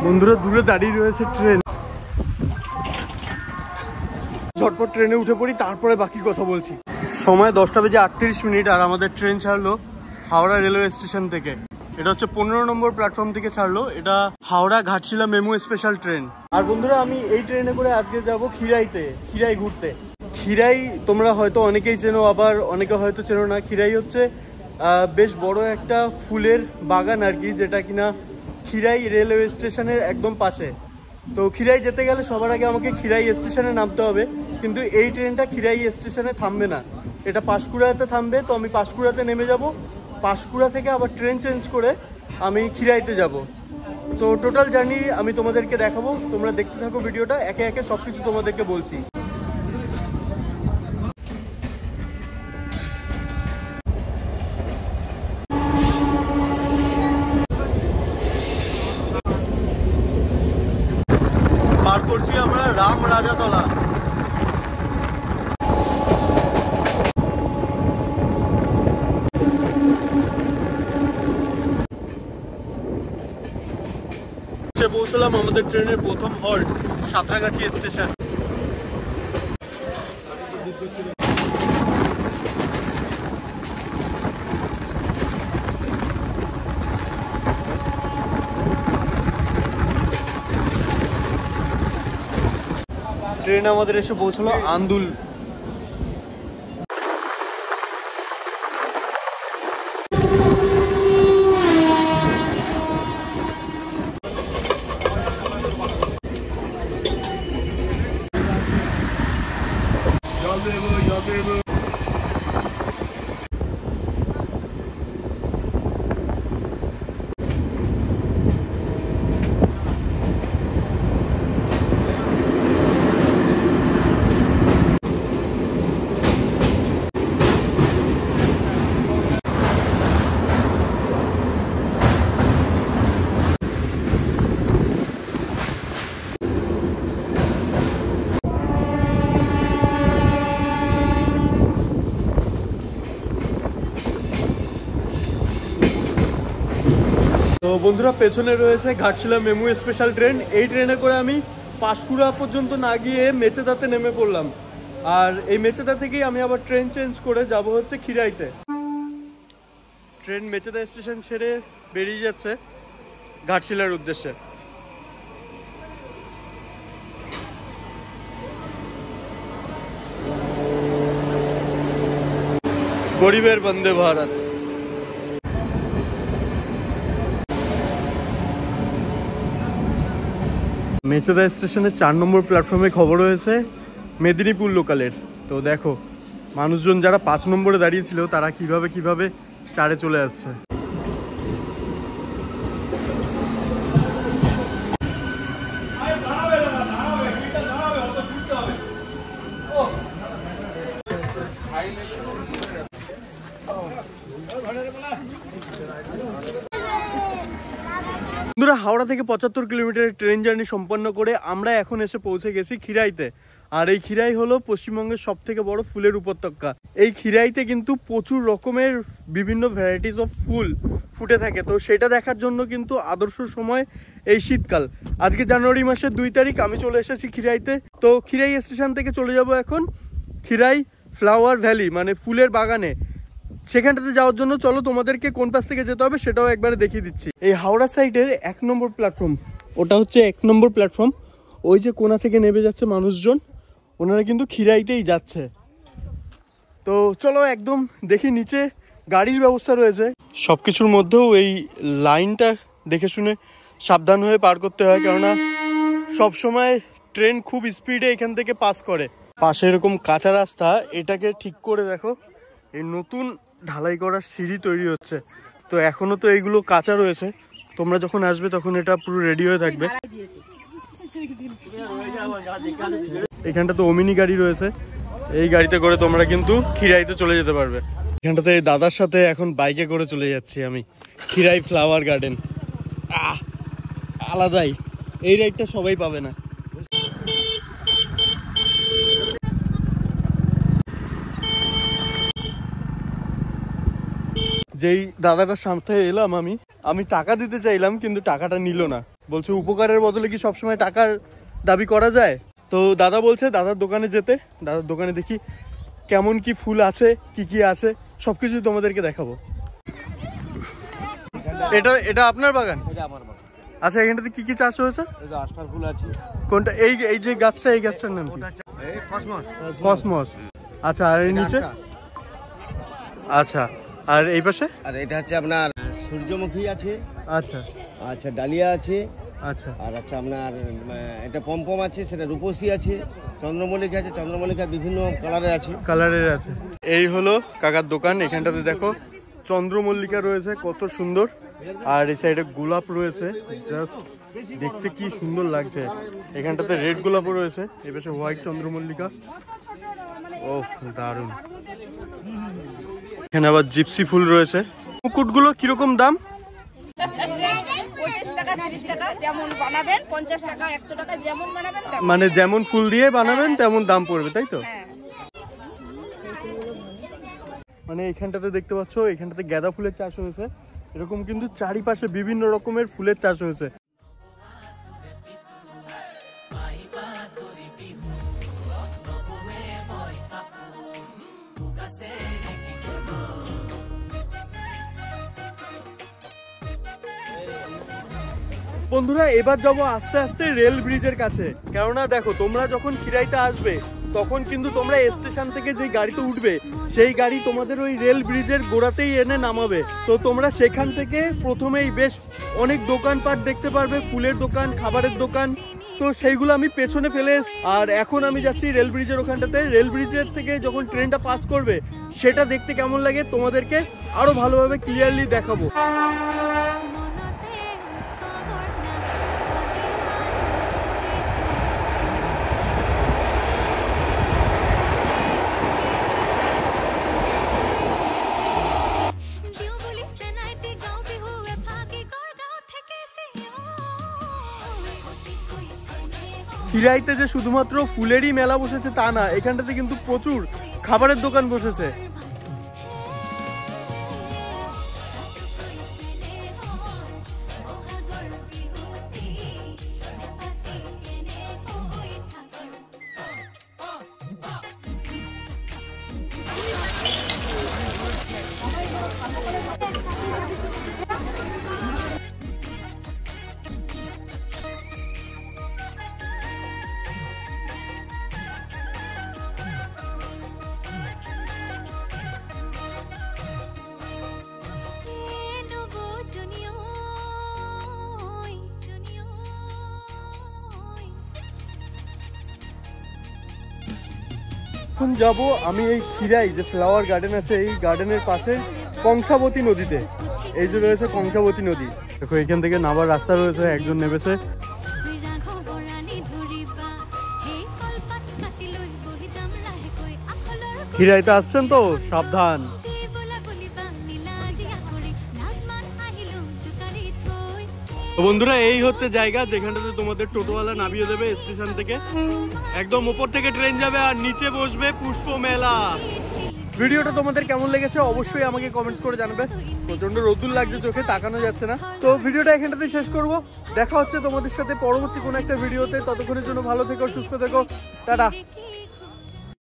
বন্ধুরা দূরে দাঁড়িয়ে রয়েছে ট্রেন, ঝটপট ট্রেনে উঠে পড়ি, তারপরে বাকি কথা বলছি। সময় 10:38 আর আমাদের ট্রেন ছাড়লো হাওড়া রেলওয়ে স্টেশন থেকে। এটা হচ্ছে 15 নম্বর প্ল্যাটফর্ম থেকে ছাড়লো। এটা Howrah Ghatshila MEMU special train. আর বন্ধুরা আমি এই ট্রেনে করে আজকে যাব খিরাইতে, খিরাই ঘুরতে। খিরাই তোমরা হয়তো অনেকেই চেনো, আবার অনেকে হয়তো চেনো না। খিরাই হচ্ছে বেশ বড় একটা ফুলের বাগান আর কি, যেটা কিনা খিরাই রেলওয়ে স্টেশনের একদম পাশে। তো খিরাই যেতে গেলে সবার আগে আমাকে খিরাই স্টেশনে নামতে হবে, কিন্তু এই ট্রেনটা খিরাই স্টেশনে থামবে না, এটা পাঁশকুড়াতে থামবে। তো আমি পাঁশকুড়াতে নেমে যাব, পাঁশকুড়া থেকে আবার ট্রেন চেঞ্জ করে আমি খিরাইতে যাব। তো টোটাল জার্নি আমি তোমাদেরকে দেখাবো, তোমরা দেখতে থাকো ভিডিওটা, একে একে সব কিছু তোমাদেরকে বলছি। পার করছি আমরা রাম রাজাতলা। পৌঁছলাম আমাদের ট্রেনের প্রথম হল্ট সাঁতরাগাছি স্টেশন। ট্রেন আমাদের এসে পৌঁছলো আন্দুল। তো বন্ধুরা পেছনে রয়েছে ঘাটশিলা মেমু স্পেশাল ট্রেন। এই ট্রেনে করে আমি পাঁশকুড়া পর্যন্ত না গিয়ে মেচেদাতে নেমে পড়লাম, আর এই মেচেদা থেকেই আমি আবার ট্রেন চেঞ্জ করে যাব হচ্ছে খিরাইতে। ট্রেন মেচেদা স্টেশন ছেড়ে বেরিয়ে যাচ্ছে ঘাটশিলার উদ্দেশ্যে। গরিবের বন্দে ভারত। মেচেদা স্টেশনের 4 নম্বর প্ল্যাটফর্মে খবর হয়েছে মেদিনীপুর লোকালের। তো দেখো মানুষজন যারা 5 নম্বরে দাঁড়িয়েছিল তারা কিভাবে 4-এ চলে আসছে। বন্ধুরা হাওড়া থেকে 75 কিলোমিটারের ট্রেন জার্নি সম্পন্ন করে আমরা এখন এসে পৌঁছে গেছি খিরাইতে। আর এই খিরাই হলো পশ্চিমবঙ্গের সব থেকে বড় ফুলের উপত্যকা। এই খিরাইতে কিন্তু প্রচুর রকমের বিভিন্ন ভ্যারাইটিস অফ ফুল ফুটে থাকে। তো সেটা দেখার জন্য কিন্তু আদর্শ সময় এই শীতকাল। আজকে জানুয়ারি মাসের 2 তারিখ আমি চলে এসেছি খিরাইতে। তো খিরাই স্টেশন থেকে চলে যাব এখন খিরাই ফ্লাওয়ার ভ্যালি, মানে ফুলের বাগানে। সেখানটাতে যাওয়ার জন্য চলো তোমাদেরকে কোন পাশ থেকে যেতে হবে সেটাও একবারে দেখিয়ে দিচ্ছি। এই হাওড়া সাইডের 1 নম্বর প্ল্যাটফর্ম, ওটা হচ্ছে 1 নম্বর প্ল্যাটফর্ম। ওই যে কোনা থেকে নেমে যাচ্ছে মানুষজন, ওনারা কিন্তু খিরাইতেই যাচ্ছে। তো চলো একদম দেখি, নিচে গাড়ির ব্যবস্থা রয়েছে সব কিছুর মধ্যেও। এই লাইনটা দেখে শুনে সাবধান হয়ে পার করতে হয়, কেননা সবসময় ট্রেন খুব স্পিডে এখান থেকে পাস করে। পাশে এরকম কাঁচা রাস্তা, এটাকে ঠিক করে দেখো এই নতুন ঢালাই করার সিঁড়ি তৈরি হচ্ছে। তো এখনো তো এইগুলো কাঁচা রয়েছে, তোমরা যখন আসবে তখন এটা পুরো রেডি হয়ে থাকবে। এখানটা তো ওমিনি গাড়ি রয়েছে, এই গাড়িতে করে তোমরা কিন্তু খিরাইতে চলে যেতে পারবে। এখানটাতে এই দাদার সাথে এখন বাইকে করে চলে যাচ্ছি আমি খিরাই ফ্লাওয়ার গার্ডেন। আলাদাই, এই রাইডটা সবাই পাবে না। যেই দাদাটার সামনে এলাম আমি টাকা দিতে চাইলাম, কিন্তু টাকাটা নিল না। বলছে উপকারের বদলে কি সবসময় টাকার দাবি করা যায়? তো দাদা বলছে দাদার দোকানে যেতে, দাদার দোকানে দেখি কেমন কি ফুল আছে, কি কি আছে সবকিছু তোমাদেরকে দেখাবো। এটা এটা আপনার বাগান? এটা আমার বাগান। আচ্ছা, এখানটাতে কি কি চাষ হয়েছে? এই যে আস্টার ফুল আছে। কোনটা? এই যে গাছটা, এই গাছটার নাম কি? এই কসমস। কসমস। আচ্ছা, আর এই নিচে? আচ্ছা, আর এই পাশে? আর এটা হচ্ছে আপনার সূর্যমুখী আছে। আচ্ছা আচ্ছা, ডালিয়া আছে। আচ্ছা, আর আচ্ছা আপনার এটা পমপম আছে, সেটা রূপসী আছে, চন্দ্রমল্লিকা আছে। চন্দ্রমল্লিকার বিভিন্ন কালারের আছে। কালারের আছে। এই হলো কাকার দোকান। এখানটাতে দেখো চন্দ্রমল্লিকা রয়েছে, কত সুন্দর। আর এই সাইডে গোলাপ রয়েছে, জাস্ট দেখতে কি সুন্দর লাগছে। এখানটাতে রেড গোলাপও রয়েছে, এই পাশে হোয়াইট চন্দ্রমল্লিকা। ও দারুণ। এখানে আবার জিপসি ফুল রয়েছে। মুকুটগুলো কিরকম দাম? 25 টাকা 30 টাকা, যেমন বানাবেন 50 টাকা 100 টাকা, যেমন বানাবেন তেমন। মানে যেমন ফুল দিয়ে বানাবেন তেমন দাম পড়বে, তাই তো? হ্যাঁ। মানে এখানটাতে দেখতে পাচ্ছ, এখানটাতে গাঁদা ফুলের চাষ হয়েছে। এরকম কিন্তু চারিপাশে বিভিন্ন রকমের ফুলের চাষ হয়েছে। বন্ধুরা, এবার যাবো আস্তে আস্তে রেল ব্রিজের কাছে। কেননা দেখো, তোমরা যখন খিরাইতে আসবে তখন কিন্তু তোমরা স্টেশন থেকে যে গাড়িতে উঠবে সেই গাড়ি তোমাদের ওই রেল ব্রিজের গোড়াতেই এনে নামাবে। তো তোমরা সেখান থেকে প্রথমেই বেশ অনেক দোকানপাট দেখতে পারবে, ফুলের দোকান, খাবারের দোকান। তো সেইগুলো আমি পেছনে ফেলে আর এখন আমি যাচ্ছি রেল ব্রিজের ওখানটাতে। রেল ব্রিজের থেকে যখন ট্রেনটা পাস করবে সেটা দেখতে কেমন লাগে তোমাদেরকে আরো ভালোভাবে ক্লিয়ারলি দেখাবো। খিরাইতে যে শুধুমাত্র ফুলেরই মেলা বসেছে তা না, এখানটাতে কিন্তু প্রচুর খাবারের দোকান বসেছে। এখন যাব আমি এই খিরাই যে ফ্লাওয়ার গার্ডেন আছে এই গার্ডেনের পাশে কংসাবতী নদীতে। এই যে রয়েছে কংসাবতী নদী, দেখো এখান থেকে নামার রাস্তা রয়েছে, একজন নেমেছে। খিরাইতে আসছেন তো সাবধান। বন্ধুরা, এই হচ্ছে জায়গা যেখানটাতে তোমাদের টোটোওয়ালা নামিয়ে দেবে স্টেশন থেকে। একদম উপর থেকে ট্রেন যাবে আর নিচে বসবে পুষ্প মেলা। ভিডিওটা তোমাদের কেমন লেগেছে অবশ্যই আমাকে কমেন্টস করে জানাবে। প্রচন্ড রোদ্দুর লাগছে, চোখে তাকানো যাচ্ছে না। তো ভিডিওটা এখানটাতে শেষ করব। দেখা হচ্ছে তোমাদের সাথে পরবর্তী কোনো একটা ভিডিওতে। ততক্ষণের জন্য ভালো থেকো, সুস্থ থেকো, টাটা।